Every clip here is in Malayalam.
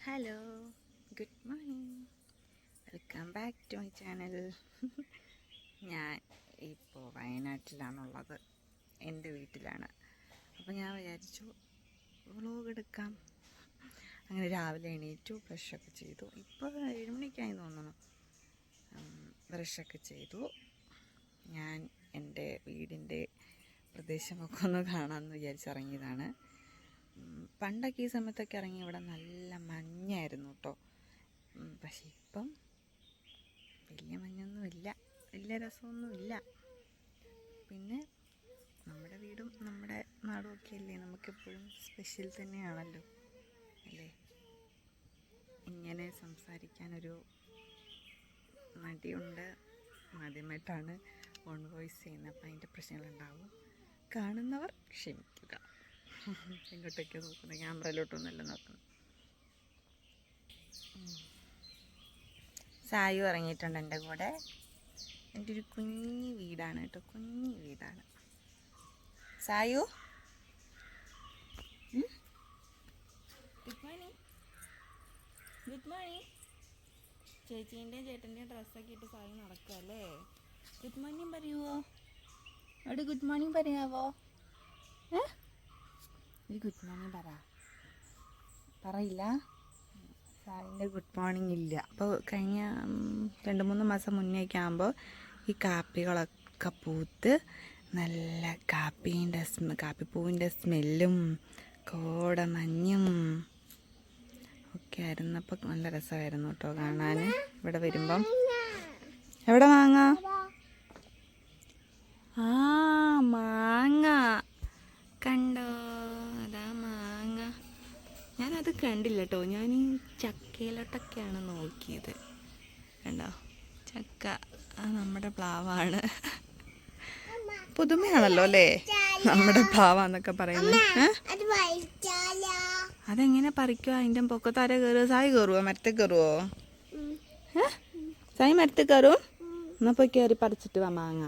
Hello, good morning, welcome back to my channel. ഞാൻ ഇപ്പോൾ വയനാട്ടിലാണുള്ളത്, എൻ്റെ വീട്ടിലാണ്. അപ്പോൾ ഞാൻ വിചാരിച്ചു വ്ളോഗ് എടുക്കാം. അങ്ങനെ രാവിലെ എണീറ്റു, ബ്രഷൊക്കെ ചെയ്തു. ഇപ്പോൾ 7 മണിക്കായി തോന്നുന്നു. ബ്രഷൊക്കെ ചെയ്തു. ഞാൻ എൻ്റെ വീടിൻ്റെ പ്രദേശമൊക്കെ ഒന്ന് കാണാമെന്ന് വിചാരിച്ചിറങ്ങിയതാണ്. പണ്ടൊക്കെ ഈ സമയത്തൊക്കെ ഇറങ്ങി ഇവിടെ നല്ല മഞ്ഞായിരുന്നു കേട്ടോ. പക്ഷെ ഇപ്പം വലിയ മഞ്ഞൊന്നുമില്ല, വലിയ രസമൊന്നുമില്ല. പിന്നെ നമ്മുടെ വീടും നമ്മുടെ നാടും ഒക്കെ അല്ലേ നമുക്കെപ്പോഴും സ്പെഷ്യൽ തന്നെയാണല്ലോ അല്ലേ. ഇങ്ങനെ സംസാരിക്കാനൊരു മടിയുണ്ട്, ആദ്യമായിട്ടാണ് ഓൺ വോയിസ് ചെയ്യുന്നത്. അപ്പം അതിൻ്റെ പ്രശ്നങ്ങളുണ്ടാവും. കാണുന്നവർ ക്ഷമിക്കുക. ഇങ്ങോട്ടൊക്കെ നോക്കുന്നത്, ക്യാമറയിലോട്ടൊന്നുമല്ല നോക്കുന്നത്. സായു ഇറങ്ങിയിട്ടുണ്ട് എൻ്റെ കൂടെ. എൻ്റെ ഒരു കുഞ്ഞു വീടാണ് കേട്ടോ, കുഞ്ഞു വീടാണ്. Sayu, good morning. Good morning. ചേച്ചീൻ്റെയും ചേട്ടൻ്റെയും ഡ്രസ്സൊക്കെ ഇട്ട് സായു നടക്കുകയല്ലേ. ഗുഡ് മോർണിംഗ് പറയുമോ? അവിടെ ഗുഡ് മോർണിംഗ് പറയാവോ? ഒരു ഗുഡ് മോർണിംഗ് പറയില്ല. സാറിൻ്റെ ഗുഡ് മോർണിംഗ് ഇല്ല. അപ്പോൾ കഴിഞ്ഞ 2-3 മാസം മുന്നേയൊക്കെ ആകുമ്പോൾ ഈ കാപ്പികളൊക്കെ പൂത്ത് നല്ല കാപ്പിപ്പൂവിൻ്റെ സ്മെല്ലും കോടമഞ്ഞും ഒക്കെ ആയിരുന്നു. അപ്പോൾ നല്ല രസമായിരുന്നു കേട്ടോ കാണാൻ. ഇവിടെ വരുമ്പം എവിടെ മാങ്ങ? മാങ്ങ കണ്ടോ, അതാ മാങ്ങ. ഞാനത് കണ്ടില്ല കേട്ടോ, ഞാൻ ഈ ചക്കയിലോട്ടൊക്കെയാണ് നോക്കിയത്. കണ്ടോ ചക്ക, നമ്മുടെ പ്ലാവാണ്. പുതുമയാണല്ലോ അല്ലേ നമ്മുടെ പ്ലാവാന്നൊക്കെ പറയുന്നത്. അതെങ്ങനെ പറിക്കുക? അതിൻ്റെ പൊക്കത്താര കയറുക? സായി കയറുവോ? മരത്തിൽ കയറുവോ? സായി മരത്തിൽ കയറും? എന്നാൽ പോയി കയറി പറിച്ചിട്ട് വാ മാങ്ങ.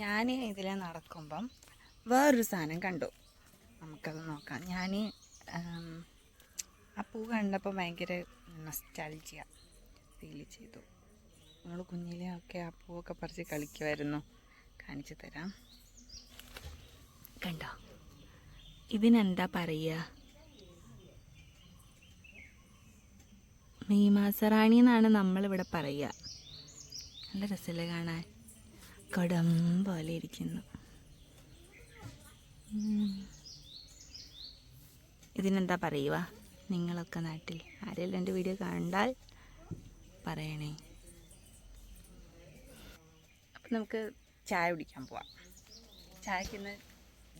ഞാൻ ഇതിൽ നടക്കുമ്പം വേറൊരു സാധനം കണ്ടു, നമുക്കത് നോക്കാം. ഞാൻ ആ പൂ കണ്ടപ്പോൾ ഭയങ്കര നൊസ്റ്റാൾജിയ ഫീൽ ചെയ്തു. നമ്മൾ കുഞ്ഞിലെ ഒക്കെ ആ പൂവൊക്കെ പറിച്ച് കളിക്കുമായിരുന്നു. കാണിച്ചു തരാം. കണ്ടോ, ഇതിനെന്താ പറയുക? മീമാസറാണി എന്നാണ് നമ്മളിവിടെ പറയുക. നല്ല രസമല്ലേ കാണാൻ? കടം പോലെ ഇരിക്കുന്നു. ഇതിനെന്താ പറയുക നിങ്ങളൊക്കെ നാട്ടിൽ? ആരെങ്കിലും എൻ്റെ വീഡിയോ കണ്ടാൽ പറയണേ. അപ്പം നമുക്ക് ചായ കുടിക്കാൻ പോവാം. ചായക്ക് ഇന്ന്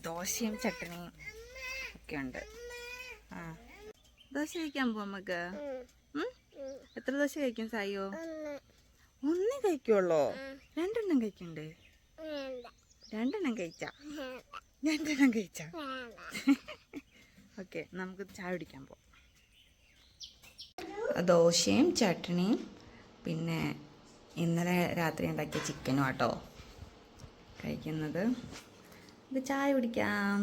ദോശയും ചട്ടണിയും ഒക്കെ ഉണ്ട്. ദോശ കഴിക്കാൻ പോവാം നമുക്ക്. എത്ര ദോശ കഴിക്കും സായോ? 1 കഴിക്കുള്ളോ? 2 കഴിക്കണ്ടേ? 2 കഴിച്ചാ? 2 കഴിച്ചാ? ഓക്കെ, നമുക്ക് ചായ കുടിക്കാൻ പോവാം. ദോശയും ചട്നിയും പിന്നെ ഇന്നലെ രാത്രി ഉണ്ടാക്കിയ ചിക്കനും ആട്ടോ കഴിക്കുന്നത്. ഇത് ചായ കുടിക്കാം.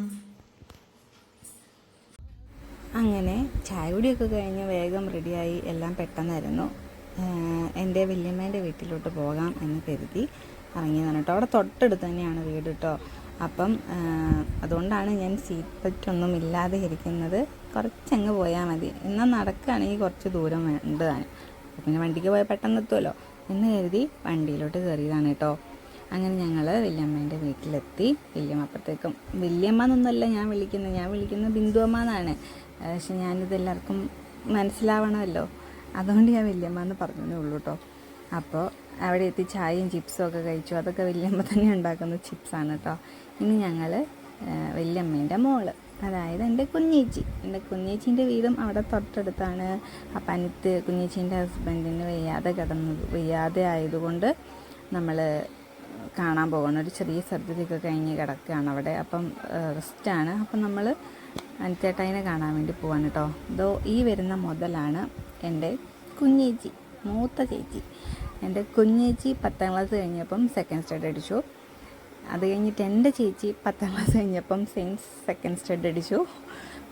അങ്ങനെ ചായ കുടിയൊക്കെ കഴിഞ്ഞ് വേഗം റെഡിയായി. എല്ലാം പെട്ടെന്നായിരുന്നു. എൻ്റെ വല്യമ്മേൻ്റെ വീട്ടിലോട്ട് പോകാം എന്ന് കരുതി ഇറങ്ങിയതാണ് കേട്ടോ. അവിടെ തൊട്ടടുത്ത് തന്നെയാണ് വീട് കേട്ടോ. അപ്പം അതുകൊണ്ടാണ് ഞാൻ സീറ്റ് ബെൽറ്റ് ഒന്നും ഇല്ലാതെ ഇരിക്കുന്നത്. കുറച്ചങ്ങ് പോയാൽ മതി. എന്നാൽ നടക്കുകയാണെങ്കിൽ കുറച്ച് ദൂരം വേണ്ടതാണ്. പിന്നെ വണ്ടിക്ക് പോയാൽ പെട്ടെന്ന് എത്തുമല്ലോ എന്ന് കരുതി വണ്ടിയിലോട്ട് കയറിയതാണ് കേട്ടോ. അങ്ങനെ ഞങ്ങൾ വല്യമ്മേൻ്റെ വീട്ടിലെത്തി. വല്യമ്മ അപ്പോഴത്തേക്കും, വല്യമ്മ എന്നൊന്നുമല്ല ഞാൻ വിളിക്കുന്നത് ബിന്ദുവമ്മ എന്നാണ്. പക്ഷെ ഞാനിത് എല്ലാവർക്കും മനസ്സിലാവണമല്ലോ, അതുകൊണ്ട് ഞാൻ വല്യമ്മ എന്ന് പറഞ്ഞതേ ഉള്ളൂ കേട്ടോ. അപ്പോൾ അവിടെ എത്തി ചായയും ചിപ്സും ഒക്കെ കഴിച്ചു. അതൊക്കെ വല്യമ്മ തന്നെ ഉണ്ടാക്കുന്ന ചിപ്സാണ് കേട്ടോ. ഇനി ഞങ്ങൾ വല്യമ്മേൻ്റെ മോള്, അതായത് എൻ്റെ കുഞ്ഞേച്ചീൻ്റെ വീടും അവിടെ തൊട്ടടുത്താണ്. അപ്പം അനിത്ത് കുഞ്ഞേച്ചീൻ്റെ ഹസ്ബൻഡിന് വയ്യാതെ ആയതുകൊണ്ട് നമ്മൾ കാണാൻ പോകണം. ഒരു ചെറിയ സർജറിയൊക്കെ കഴിഞ്ഞ് കിടക്കുകയാണ് അവിടെ. അപ്പം റെസ്റ്റാണ്. അപ്പം നമ്മൾ അനിത്തേട്ടായിനെ കാണാൻ വേണ്ടി പോവാൻ കേട്ടോ. ഈ വരുന്ന മുതലാണ് എൻ്റെ കുഞ്ഞേച്ചി, മൂത്ത ചേച്ചി. എൻ്റെ കുഞ്ഞേച്ചി 10ാം ക്ലാസ് കഴിഞ്ഞപ്പം സെക്കൻഡ് സ്റ്റഡ് അടിച്ചു. അത് കഴിഞ്ഞിട്ട് എൻ്റെ ചേച്ചി 10ാം ക്ലാസ് കഴിഞ്ഞപ്പം സെക്കൻഡ് സ്റ്റഡ് അടിച്ചു.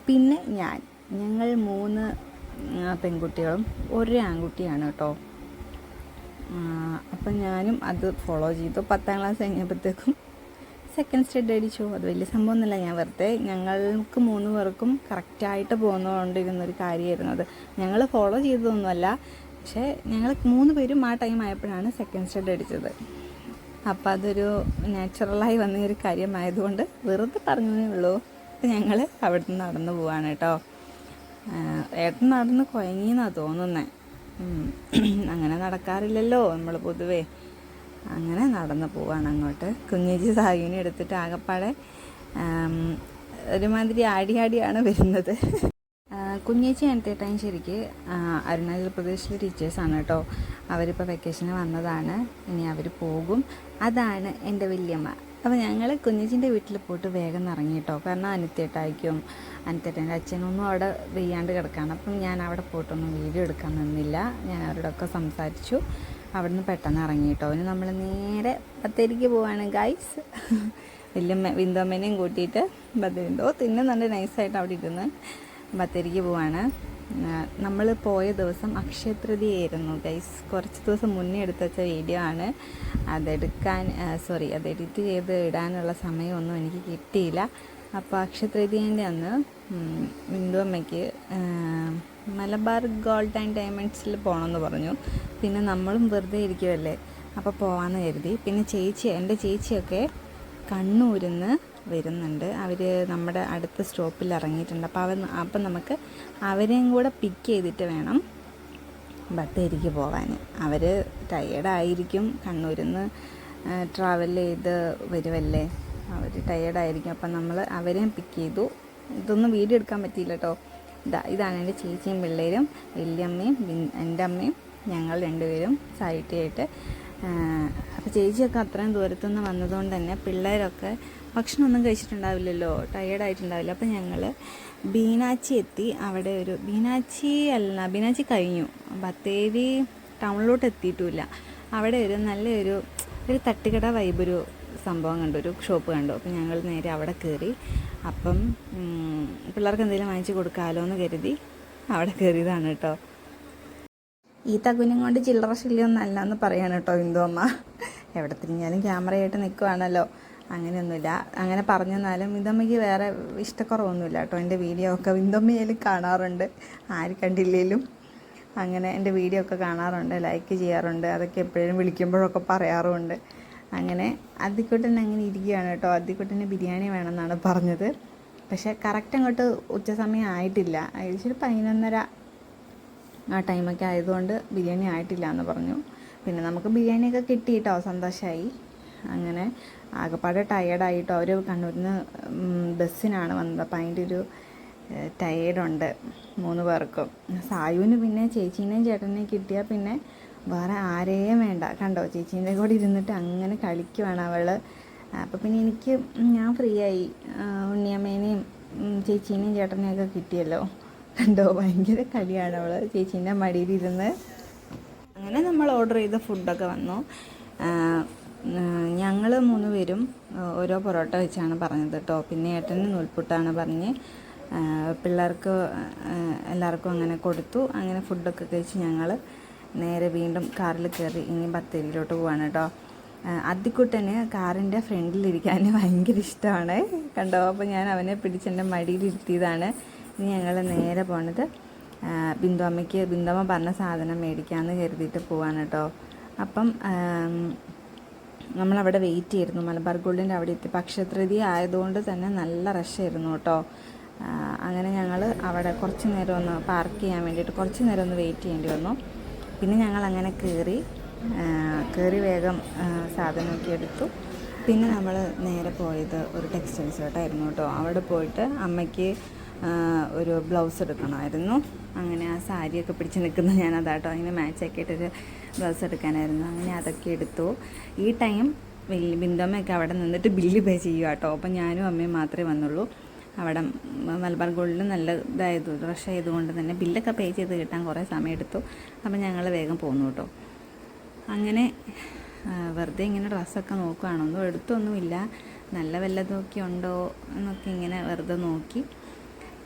പിന്നെ ഞാൻ ഞങ്ങൾ 3 പെൺകുട്ടികളും ഒരു ആൺകുട്ടിയാണ് കേട്ടോ. അപ്പം ഞാനും അത് ഫോളോ ചെയ്തു. 10ാം ക്ലാസ് കഴിഞ്ഞപ്പോഴത്തേക്കും സെക്കൻഡ് സ്റ്റഡ് അടിച്ചു. അത് വലിയ സംഭവമൊന്നുമില്ല, ഞാൻ വെറുതെ ഞങ്ങൾക്ക് 3 പേർക്കും കറക്റ്റായിട്ട് പോന്നുകൊണ്ടിരുന്നൊരു കാര്യമായിരുന്നു അത്. ഞങ്ങൾ ഫോളോ ചെയ്തതൊന്നുമല്ല, പക്ഷേ ഞങ്ങൾ 3 പേരും ആ ടൈം ആയപ്പോഴാണ് സെക്കൻഡ് സ്റ്റഡ് അടിച്ചത്. അപ്പം അതൊരു നാച്ചുറലായി വന്ന ഒരു കാര്യമായതുകൊണ്ട് വെറുതെ പറഞ്ഞതേ ഉള്ളൂ. അപ്പം ഞങ്ങൾ അവിടെ നിന്ന് നടന്നു പോവാണ് കേട്ടോ. ഏട്ടൻ നടന്ന് കുഴങ്ങിയെന്നാണ് തോന്നുന്നത്. അങ്ങനെ നടക്കാറില്ലല്ലോ നമ്മൾ പൊതുവേ. അങ്ങനെ നടന്നു പോവാണ് അങ്ങോട്ട്. കുഞ്ഞേച്ചി സാഗിനെ എടുത്തിട്ട് ആകപ്പാടെ ഒരുമാതിരി ആടിയാണ് വരുന്നത്. കുഞ്ഞേച്ചി എൻ്റെട്ടൻ ശരിക്ക് അരുണാചൽ പ്രദേശിലെ ടീച്ചേഴ്സാണ് കേട്ടോ. അവരിപ്പോൾ വെക്കേഷന് വന്നതാണ്, ഇനി അവർ പോകും. അതാണ് എൻ്റെ വല്യമ്മ. അപ്പോൾ ഞങ്ങൾ കുഞ്ഞേച്ചിൻ്റെ വീട്ടിൽ പോയിട്ട് വേഗം ഇറങ്ങി കേട്ടോ. കാരണം അനിത്തേട്ടായിരിക്കും, അനിത്തേട്ടൻ്റെ അച്ഛനൊന്നും അവിടെ വെയ്യാണ്ട് കിടക്കുകയാണ്. അപ്പം ഞാൻ അവിടെ പോയിട്ടൊന്നും വീഡിയോ എടുക്കാൻ നിന്നില്ല. ഞാൻ അവരോടൊക്കെ സംസാരിച്ചു. അവിടെ നിന്ന് പെട്ടെന്ന് ഇറങ്ങി കേട്ടോ. ഇനി നമ്മൾ നേരെ ബത്തേരിക്ക് പോവാണ് ഗൈസ്. വല്യമ്മ വിന്ദോമ്മേനെയും കൂട്ടിയിട്ട് ബത്തേരിന്തോ തിന്നുന്നുണ്ട് നൈസായിട്ട് അവിടെ ഇരുന്ന്. ബത്തേരിക്ക് പോവാണ്. നമ്മൾ പോയ ദിവസം അക്ഷയ തൃതീയായിരുന്നു ഗൈസ്. കുറച്ച് ദിവസം മുന്നേ എടുത്ത് വെച്ച വീഡിയോ ആണ്. അത് എഡിറ്റ് ചെയ്ത് ഇടാനുള്ള സമയമൊന്നും എനിക്ക് കിട്ടിയില്ല. അപ്പോൾ അക്ഷയ തൃതീയേൻ്റെ അന്ന് വിന്ദുവമ്മയ്ക്ക് മലബാർ ഗോൾഡ് ആൻഡ് ഡയമണ്ട്സിൽ പോകണമെന്ന് പറഞ്ഞു. പിന്നെ നമ്മളും വെറുതെ ഇരിക്കുമല്ലേ, അപ്പോൾ പോകാമെന്ന് കരുതി. പിന്നെ എൻ്റെ ചേച്ചിയൊക്കെ കണ്ണൂരിൽ നിന്ന് വരുന്നുണ്ട്. അവർ നമ്മുടെ അടുത്ത സ്റ്റോപ്പിൽ ഇറങ്ങിയിട്ടുണ്ട്. അപ്പം നമുക്ക് അവരെയും കൂടെ പിക്ക് ചെയ്തിട്ട് വേണം ബത്തേരിക്ക് പോകാൻ. അവർ ടയേർഡായിരിക്കും, കണ്ണൂരിൽ നിന്ന് ട്രാവൽ ചെയ്ത് വരുമല്ലേ, അവർ ടയേർഡായിരിക്കും. അപ്പം നമ്മൾ അവരെയും പിക്ക് ചെയ്തു. ഇതൊന്നും വീഡിയോ എടുക്കാൻ പറ്റിയില്ല കേട്ടോ. ഇതാണ് എൻ്റെ ചേച്ചിയും പിള്ളേരും, വല്യമ്മയും എൻ്റെ അമ്മയും ഞങ്ങൾ 2 പേരും സായിട്ടിയായിട്ട്. അപ്പോൾ ചേച്ചിയൊക്കെ അത്രയും ദൂരത്തുനിന്ന് വന്നതുകൊണ്ട് തന്നെ പിള്ളേരൊക്കെ ഭക്ഷണമൊന്നും കഴിച്ചിട്ടുണ്ടാവില്ലല്ലോ, ടയേർഡായിട്ടുണ്ടാവില്ല. അപ്പോൾ ഞങ്ങൾ ബീനാച്ചി എത്തി. അവിടെ ബീനാച്ചി കഴിഞ്ഞു, ബത്തേരി ടൗണിലോട്ട് എത്തിയിട്ടുമില്ല. അവിടെ നല്ലൊരു തട്ടുകട വൈബൊരു സംഭവം കണ്ടു, ഒരു ഷോപ്പ് കണ്ടു. അപ്പം ഞങ്ങൾ നേരെ അവിടെ കയറി. അപ്പം പിള്ളേർക്ക് എന്തെങ്കിലും വാങ്ങിച്ച് കൊടുക്കാമല്ലോ എന്ന് കരുതി അവിടെ കയറിയതാണ് കേട്ടോ. ഈ തകുനും കൊണ്ട് ചില്ലറ ശല്യമൊന്നല്ല എന്ന് പറയാണ് കേട്ടോ വിന്ദുവമ്മ. എവിടെ തിരിഞ്ഞാലും ക്യാമറയായിട്ട് നിൽക്കുവാണല്ലോ. അങ്ങനെയൊന്നുമില്ല, അങ്ങനെ പറഞ്ഞെന്നാലും വിന്ദുവമ്മയ്ക്ക് വേറെ ഇഷ്ടക്കുറവൊന്നുമില്ല കേട്ടോ. എൻ്റെ വീഡിയോ ഒക്കെ വിന്ദുവമ്മയിലും കാണാറുണ്ട്, ആര് കണ്ടില്ലേലും. അങ്ങനെ എൻ്റെ വീഡിയോ ഒക്കെ കാണാറുണ്ട്, ലൈക്ക് ചെയ്യാറുണ്ട്, അതൊക്കെ എപ്പോഴും വിളിക്കുമ്പോഴൊക്കെ പറയാറുമുണ്ട്. അങ്ങനെ അദ്ദിക്കുട്ടൻ അങ്ങനെ ഇരിക്കുകയാണ് കേട്ടോ. അദ്ദിക്കുട്ടന് ബിരിയാണി വേണമെന്നാണ് പറഞ്ഞത്. പക്ഷേ കറക്റ്റ് അങ്ങോട്ട് ഉച്ച സമയം ആയിട്ടില്ല, ഏകദേശം 11:30 ആ ടൈമൊക്കെ ആയതുകൊണ്ട് ബിരിയാണി ആയിട്ടില്ല എന്ന് പറഞ്ഞു. പിന്നെ നമുക്ക് ബിരിയാണിയൊക്കെ കിട്ടി കേട്ടോ, സന്തോഷമായി. അങ്ങനെ ആകെപ്പാടെ ടയേർഡായിട്ടോ. അവർ കണ്ണൂരിൽ നിന്ന് ബസ്സിനാണ് വന്നത്. അപ്പം അതിൻ്റെ ഒരു ടയേർഡുണ്ട് 3 പേർക്കും. സായുവിന് പിന്നെ ചേച്ചീനെയും ചേട്ടനെയും കിട്ടിയാൽ പിന്നെ വേറെ ആരെയും വേണ്ട. കണ്ടോ, ചേച്ചീൻ്റെ കൂടെ ഇരുന്നിട്ട് അങ്ങനെ കളിക്കുവാണ് അവൾ. അപ്പോൾ പിന്നെ ഞാൻ ഫ്രീ ആയി. ഉണ്ണിയമ്മേനെയും ചേച്ചീനെയും ചേട്ടനെയൊക്കെ കിട്ടിയല്ലോ. കണ്ടോ, ഭയങ്കര കളിയാണ് അവൾ ചേച്ചീൻ്റെ മടിയിലിരുന്ന്. അങ്ങനെ നമ്മൾ ഓർഡർ ചെയ്ത ഫുഡൊക്കെ വന്നു. ഞങ്ങൾ 3 പേരും ഓരോ പൊറോട്ട വെച്ചാണ് പറഞ്ഞത് കേട്ടോ. പിന്നെ ഏട്ടന് നൂൽപുട്ടാണ് പറഞ്ഞ്. പിള്ളേർക്ക് എല്ലാവർക്കും അങ്ങനെ കൊടുത്തു. അങ്ങനെ ഫുഡൊക്കെ കഴിച്ച് ഞങ്ങൾ നേരെ വീണ്ടും കാറിൽ കയറി ഇനി ബത്തേരിയിലോട്ട് പോവാണ് കേട്ടോ. അദ്ദിക്കുട്ടന് കാറിൻ്റെ ഫ്രണ്ടിലിരിക്കാൻ ഭയങ്കര ഇഷ്ടമാണ്, കണ്ടോ. അപ്പോൾ ഞാൻ അവനെ പിടിച്ചെൻ്റെ മടിയിലിരുത്തിയതാണ്. ഇനി ഞങ്ങൾ നേരെ പോണത് ബിന്ദുവമ്മ പറഞ്ഞ സാധനം മേടിക്കാമെന്ന് കരുതിയിട്ട് പോവാണ് കേട്ടോ. അപ്പം നമ്മളവിടെ വെയിറ്റ് ചെയ്തിരുന്നു. മലബാർ ഗോൾഡിൻ്റെ അവിടെ എത്തി. അക്ഷയ തൃതീയ ആയതുകൊണ്ട് തന്നെ നല്ല റഷായിരുന്നു കേട്ടോ. അങ്ങനെ ഞങ്ങൾ അവിടെ കുറച്ച് നേരം ഒന്ന് പാർക്ക് ചെയ്യാൻ വേണ്ടിയിട്ട് കുറച്ച് നേരം ഒന്ന് വെയിറ്റ് ചെയ്യേണ്ടി വന്നു. പിന്നെ ഞങ്ങൾ അങ്ങനെ കയറി വേഗം സാധനമൊക്കെ എടുത്തു. പിന്നെ നമ്മൾ നേരെ പോയത് ഒരു ടെക്സ്റ്റൈൽസിലോട്ടായിരുന്നു കേട്ടോ. അവിടെ പോയിട്ട് അമ്മയ്ക്ക് ഒരു ബ്ലൗസ് എടുക്കണമായിരുന്നു. അങ്ങനെ ആ സാരിയൊക്കെ പിടിച്ച് നിൽക്കുന്ന ഞാനതാട്ടോ, അതിന് മാച്ചാക്കിയിട്ടൊരു ബ്ലൗസ് എടുക്കാനായിരുന്നു. അങ്ങനെ അതൊക്കെ എടുത്തു. ഈ ടൈം ബിന്ദുമ്മയൊക്കെ അവിടെ നിന്നിട്ട് ബില്ല് പേ ചെയ്യുക കേട്ടോ. അപ്പം ഞാനും അമ്മയും മാത്രമേ വന്നുള്ളൂ. അവിടെ മലബാർ ഗോൾഡിൽ നല്ല റഷ് ആയതുകൊണ്ട് തന്നെ ബില്ലൊക്കെ പേ ചെയ്ത് കിട്ടാൻ കുറേ സമയം എടുത്തു. അപ്പം ഞങ്ങൾ വേഗം പോന്നു കേട്ടോ. അങ്ങനെ വെറുതെ ഇങ്ങനെ ഡ്രസ്സൊക്കെ നോക്കുകയാണ്. ഒന്നും എടുത്തൊന്നുമില്ല, നല്ല വല്ലതൊക്കെ ഉണ്ടോ എന്നൊക്കെ ഇങ്ങനെ വെറുതെ നോക്കി.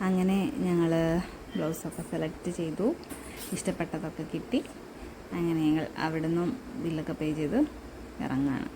അങ്ങനെ ഞങ്ങൾ ബ്ലൗസൊക്കെ സെലക്ട് ചെയ്തു, ഇഷ്ടപ്പെട്ടതൊക്കെ കിട്ടി. അങ്ങനെ ഞങ്ങൾ അവിടെ നിന്നും ബില്ലൊക്കെ പേ ചെയ്ത് ഇറങ്ങാണ്.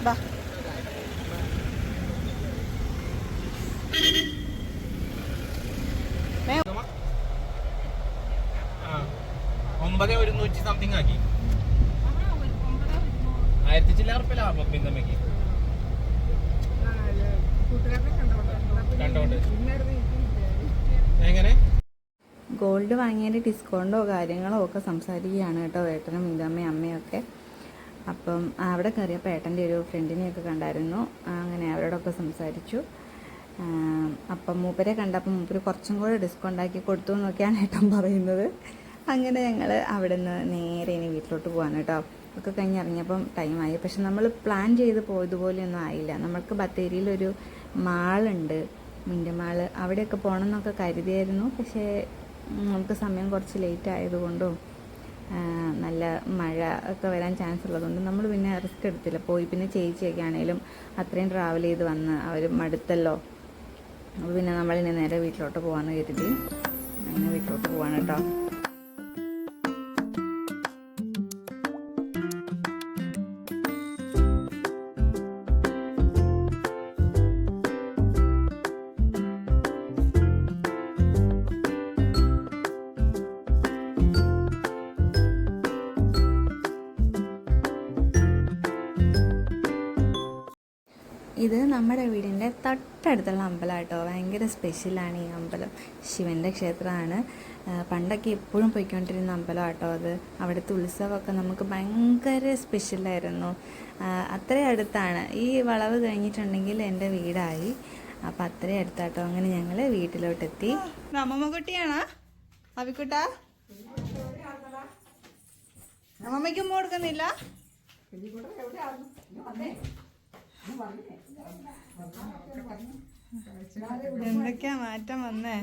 ബാ 9,100 സംതിങ് ആക്കി. 1000 ചില്ലറ ഉറുപ്പിക ലാഭം ബിന്ദമ്മയ്ക്ക് കണ്ടോണ്ട്. എങ്ങനെ ഗോൾഡ് വാങ്ങിയതിൻ്റെ ഡിസ്കൗണ്ടോ കാര്യങ്ങളോ ഒക്കെ സംസാരിക്കുകയാണ് കേട്ടോ ഏട്ടനും ഇതമ്മയും അമ്മയൊക്കെ. അപ്പം അവിടെ കയറിയപ്പോൾ ഏട്ടൻ്റെ ഒരു ഫ്രണ്ടിനെയൊക്കെ കണ്ടായിരുന്നു. അങ്ങനെ അവരോടൊക്കെ സംസാരിച്ചു. അപ്പം മൂപ്പരെ കണ്ടപ്പോൾ മൂപ്പര് കുറച്ചും കൂടെ ഡിസ്കൗണ്ട് ആക്കി കൊടുത്തു എന്നൊക്കെയാണ് ഏട്ടൻ പറയുന്നത്. അങ്ങനെ ഞങ്ങൾ അവിടെ നിന്ന് നേരെ ഇനി വീട്ടിലോട്ട് പോകാൻ കേട്ടോ. ഒക്കെ കഴിഞ്ഞിറങ്ങിയപ്പം ടൈമായി. പക്ഷെ നമ്മൾ പ്ലാൻ ചെയ്ത് പോയതുപോലെയൊന്നും ആയില്ല. നമ്മൾക്ക് ബത്തേരിയിലൊരു മാളുണ്ട്, മിൻ്റ് മാള്, അവിടെയൊക്കെ പോകണം എന്നൊക്കെ കരുതിയായിരുന്നു. പക്ഷേ നമുക്ക് സമയം കുറച്ച് ലേറ്റ് ആയതുകൊണ്ടും നല്ല മഴ ഒക്കെ വരാൻ ചാൻസ് ഉള്ളതുകൊണ്ട് നമ്മൾ പിന്നെ റിസ്ക് എടുത്തില്ല. പോയി പിന്നെ ചേച്ചിയൊക്കെ ആണെങ്കിലും അത്രയും ട്രാവൽ ചെയ്ത് വന്ന് അവർ മടുത്തല്ലോ. അപ്പോൾ പിന്നെ നമ്മളിനി നേരെ വീട്ടിലോട്ട് പോകാമെന്ന് കരുതി അങ്ങനെ വീട്ടിലോട്ട് പോവാണ് കേട്ടോ. ഇത് നമ്മുടെ വീടിൻ്റെ തൊട്ടടുത്തുള്ള അമ്പലം കേട്ടോ. ഭയങ്കര സ്പെഷ്യലാണ് ഈ അമ്പലം. ശിവൻ്റെ ക്ഷേത്രമാണ്. പണ്ടൊക്കെ എപ്പോഴും പോയിക്കൊണ്ടിരുന്ന അമ്പലം കേട്ടോ അത്. അവിടുത്തെ ഉത്സവമൊക്കെ നമുക്ക് ഭയങ്കര സ്പെഷ്യലായിരുന്നു. അത്രയും അടുത്താണ്. ഈ വളവ് കഴിഞ്ഞിട്ടുണ്ടെങ്കിൽ എൻ്റെ വീടായി. അപ്പം അത്രയും അടുത്താട്ടോ. അങ്ങനെ ഞങ്ങൾ വീട്ടിലോട്ടെത്തി. അമ്മമ്മക്കുട്ടിയാണോ അവിക്കുട്ടാ? അമ്മമ്മയ്ക്കും കൊടുക്കുന്നില്ല? എന്തൊക്കെയാ മാറ്റം വന്നേ?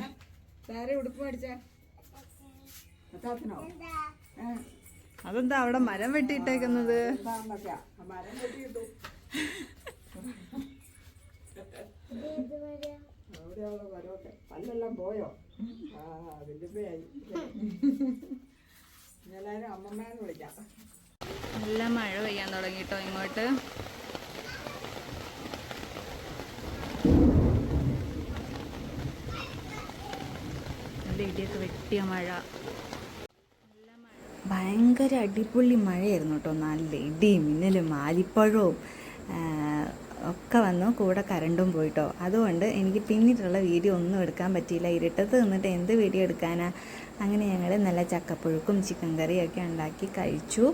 അതെന്താ അവിടെ മരം വെട്ടിയിട്ടേക്കുന്നത്? പോയോ? എല്ലാരും അമ്മമ്മേന്ന് വിളിക്കാം. നല്ല മഴ പെയ്യാൻ തുടങ്ങിട്ടോ ഇങ്ങോട്ട്. ഇടിയൊക്കെ വെട്ടിയ മഴ, ഭയങ്കര അടിപൊളി മഴയായിരുന്നു കേട്ടോ. നല്ല ഇടിയും മിന്നലും ആലിപ്പഴവും ഒക്കെ വന്നു, കൂടെ കറണ്ടും പോയിട്ടോ. അതുകൊണ്ട് എനിക്ക് പിന്നീടുള്ള വീഡിയോ ഒന്നും എടുക്കാൻ പറ്റിയില്ല. ഇരുട്ടത്ത് നിന്നിട്ട് എന്ത് വീഡിയോ എടുക്കാനാ? അങ്ങനെ ഞങ്ങൾ നല്ല ചക്കപ്പുഴുക്കും ചിക്കൻ കറിയും ഒക്കെ ഉണ്ടാക്കി കഴിച്ചു.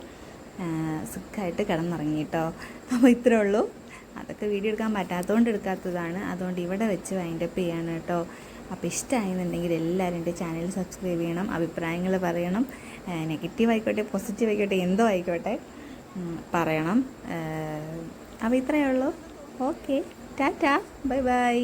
സുഖമായിട്ട് കിടന്നിറങ്ങി കേട്ടോ. അപ്പോൾ ഇത്രേ ഉള്ളൂ. അതൊക്കെ വീഡിയോ എടുക്കാൻ പറ്റാത്തതുകൊണ്ട് എടുക്കാത്തതാണ്. അതുകൊണ്ട് ഇവിടെ വെച്ച് വൈൻഡപ്പ് ചെയ്യാണ് കേട്ടോ. അപ്പോൾ ഇഷ്ടമായെന്നുണ്ടെങ്കിൽ എല്ലാവരും എൻ്റെ ചാനൽ സബ്സ്ക്രൈബ് ചെയ്യണം, അഭിപ്രായങ്ങൾ പറയണം. നെഗറ്റീവ് ആയിക്കോട്ടെ പോസിറ്റീവ് ആയിക്കോട്ടെ എന്തോ ആയിക്കോട്ടെ പറയണം. അപ്പോൾ ഇത്രയേ ഉള്ളൂ. Okay, Tata, bye bye.